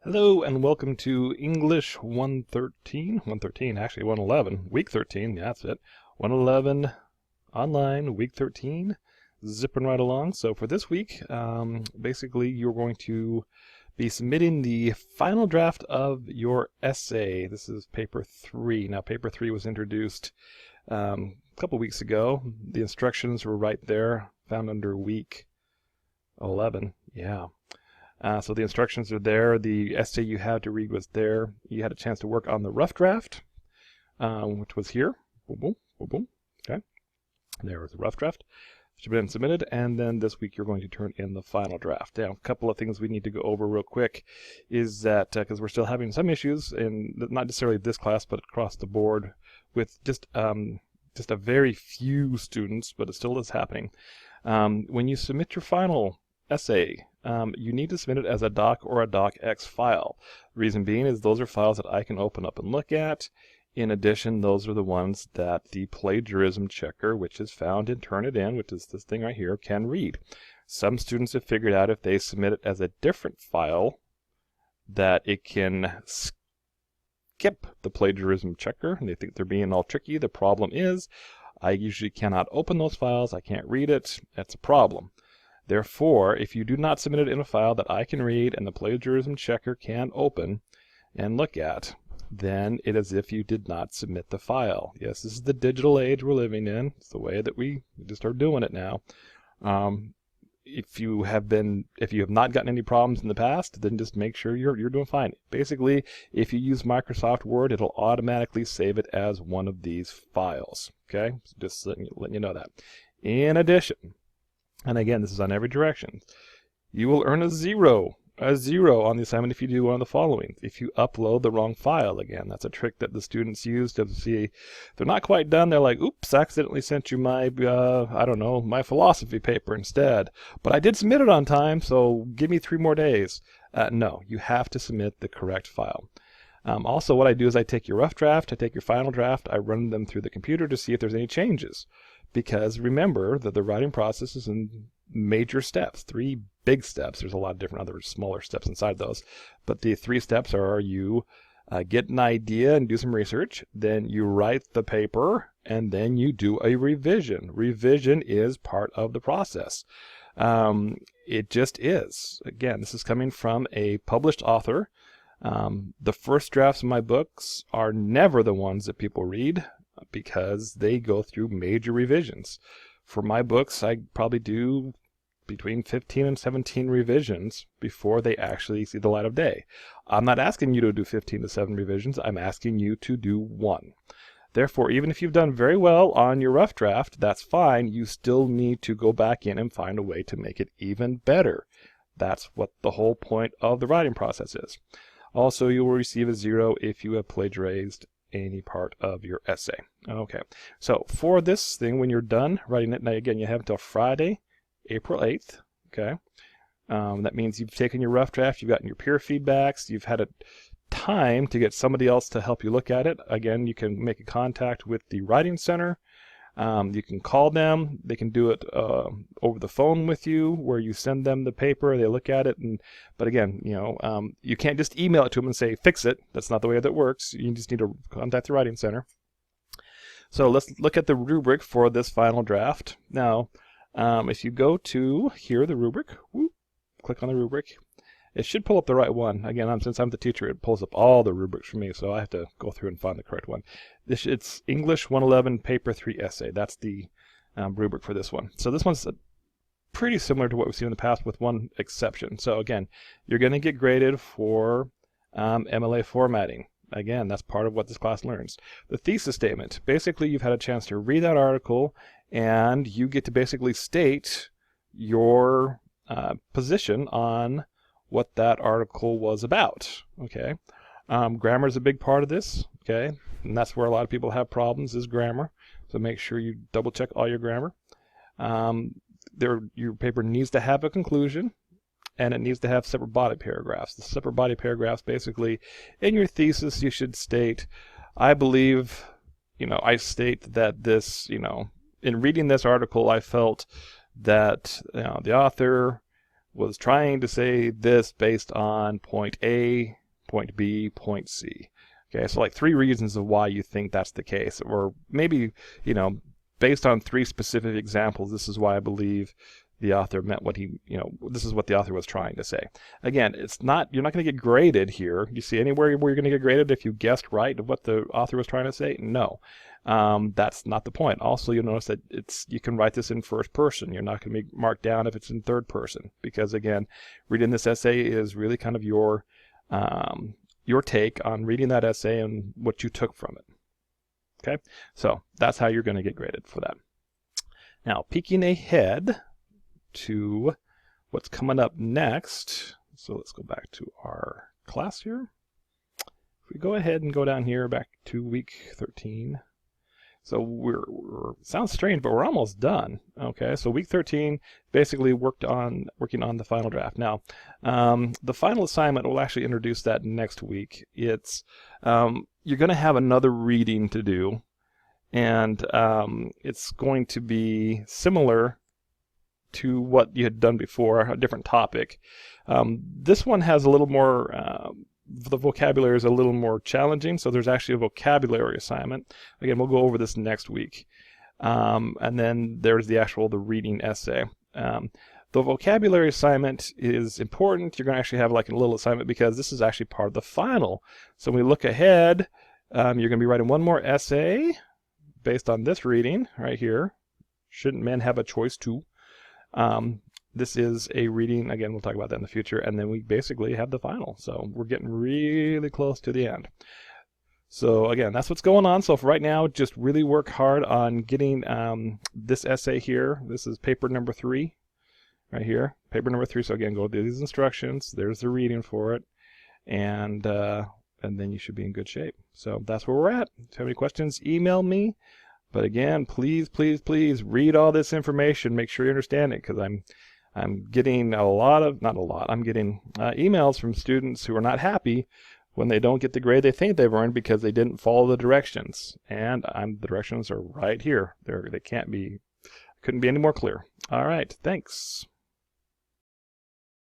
Hello and welcome to English 113, actually 111, week 13, yeah, that's it. 111 online, week 13, zipping right along. So for this week, basically you're going to be submitting the final draft of your essay. This is paper 3. Now paper 3 was introduced a couple weeks ago. The instructions were right there, found under week 11, yeah. So the instructions are there. The essay you had to read was there. You had a chance to work on the rough draft, which was here. Boom, boom, boom, boom. Okay. There was the rough draft. Should have been submitted. And then this week you're going to turn in the final draft. Now, a couple of things we need to go over real quick is that, because we're still having some issues, in not necessarily this class, but across the board, with just a very few students, but it still is happening. When you submit your final essay, you need to submit it as a doc or a docx file. The reason being is those are files that I can open up and look at. In addition, those are the ones that the plagiarism checker, which is found in Turnitin, which is this thing right here, can read. Some students have figured out if they submit it as a different file that it can skip the plagiarism checker, and they think they're being all tricky. The problem is I usually cannot open those files. I can't read it. That's a problem. Therefore, if you do not submit it in a file that I can read and the plagiarism checker can open and look at, then it is as if you did not submit the file. Yes, this is the digital age we're living in. It's the way that we just are doing it now. If you have not gotten any problems in the past, then just make sure you're doing fine. Basically, if you use Microsoft Word, it'll automatically save it as one of these files. Okay, so just letting you know that. In addition, and again, this is on every direction, you will earn a zero on the assignment if you do one of the following. If you upload the wrong file. Again, that's a trick that the students use to see they're not quite done. They're like, oops, I accidentally sent you my, I don't know, my philosophy paper instead. But I did submit it on time, so give me 3 more days. No, you have to submit the correct file. Also, what I do is I take your rough draft, I take your final draft, I run them through the computer to see if there's any changes. Because remember that the writing process is in major steps, 3 big steps. There's a lot of different other smaller steps inside those. But the 3 steps are you get an idea and do some research, then you write the paper, and then you do a revision. Revision is part of the process. It just is. Again, this is coming from a published author. The first drafts of my books are never the ones that people read, because they go through major revisions. For my books, I probably do between 15 and 17 revisions before they actually see the light of day. I'm not asking you to do 15 to 7 revisions. I'm asking you to do 1. Therefore, even if you've done very well on your rough draft, that's fine. You still need to go back in and find a way to make it even better. That's what the whole point of the writing process is. Also, you will receive a 0 if you have plagiarized any part of your essay. Okay, so for this thing, when you're done writing it, now again, you have until Friday, April 8th, okay? That means you've taken your rough draft, you've gotten your peer feedbacks, you've had a time to get somebody else to help you look at it. Again, you can make a contact with the Writing Center. You can call them. They can do it over the phone with you, where you send them the paper, they look at it, but again, you can't just email it to them and say, fix it. That's not the way that works. You just need to contact the Writing Center. So let's look at the rubric for this final draft. Now, if you go to here, the rubric, click on the rubric. It should pull up the right one. Again, since I'm the teacher, it pulls up all the rubrics for me, so I have to go through and find the correct one. It's English 111, Paper 3 Essay. That's the rubric for this one. So this one's pretty similar to what we've seen in the past, with one exception. So again, you're going to get graded for MLA formatting. Again, that's part of what this class learns. The thesis statement. Basically, you've had a chance to read that article, and you get to basically state your position on what that article was about. Okay, grammar is a big part of this. Okay, and that's where a lot of people have problems, is grammar. So make sure you double check all your grammar. Your paper needs to have a conclusion, and it needs to have separate body paragraphs. The separate body paragraphs, basically, in your thesis, you should state, I believe, I state that this, in reading this article, I felt that the author was trying to say this based on point A, point B, point C. Okay, so like 3 reasons of why you think that's the case, or maybe, you know, based on 3 specific examples, this is why I believe the author meant what he, you know, this is what the author was trying to say. Again, it's not, you're not going to get graded here. You see anywhere where you're going to get graded if you guessed right of what the author was trying to say? No. That's not the point. Also, you'll notice that you can write this in first person. You're not going to be marked down if it's in third person, because again, reading this essay is really kind of your take on reading that essay and what you took from it. Okay, so that's how you're going to get graded for that. Now, peeking ahead to what's coming up next. So let's go back to our class here. If we go ahead and go down here back to week 13. So we're sounds strange, but we're almost done. Okay, so week 13 basically working on the final draft. Now, the final assignment, we'll actually introduce that next week. It's you're going to have another reading to do, and it's going to be similar to what you had done before, a different topic. This one has a little more, the vocabulary is a little more challenging, so there's actually a vocabulary assignment. Again, we'll go over this next week. And then there's the reading essay. The vocabulary assignment is important. You're going to actually have like a little assignment because this is actually part of the final. So when we look ahead, you're going to be writing one more essay based on this reading right here. Shouldn't men have a choice too? This is a reading, again, we'll talk about that in the future, and then we basically have the final. So we're getting really close to the end. So again, that's what's going on. So for right now, just really work hard on getting this essay here. This is paper number 3 right here, paper number 3. So again, go through these instructions. There's the reading for it, and then you should be in good shape. So that's where we're at. If you have any questions, email me. But again, please read all this information. Make sure you understand it, because I'm getting I'm getting emails from students who are not happy when they don't get the grade they think they've earned because they didn't follow the directions. And the directions are right here. They couldn't be any more clear. All right, thanks.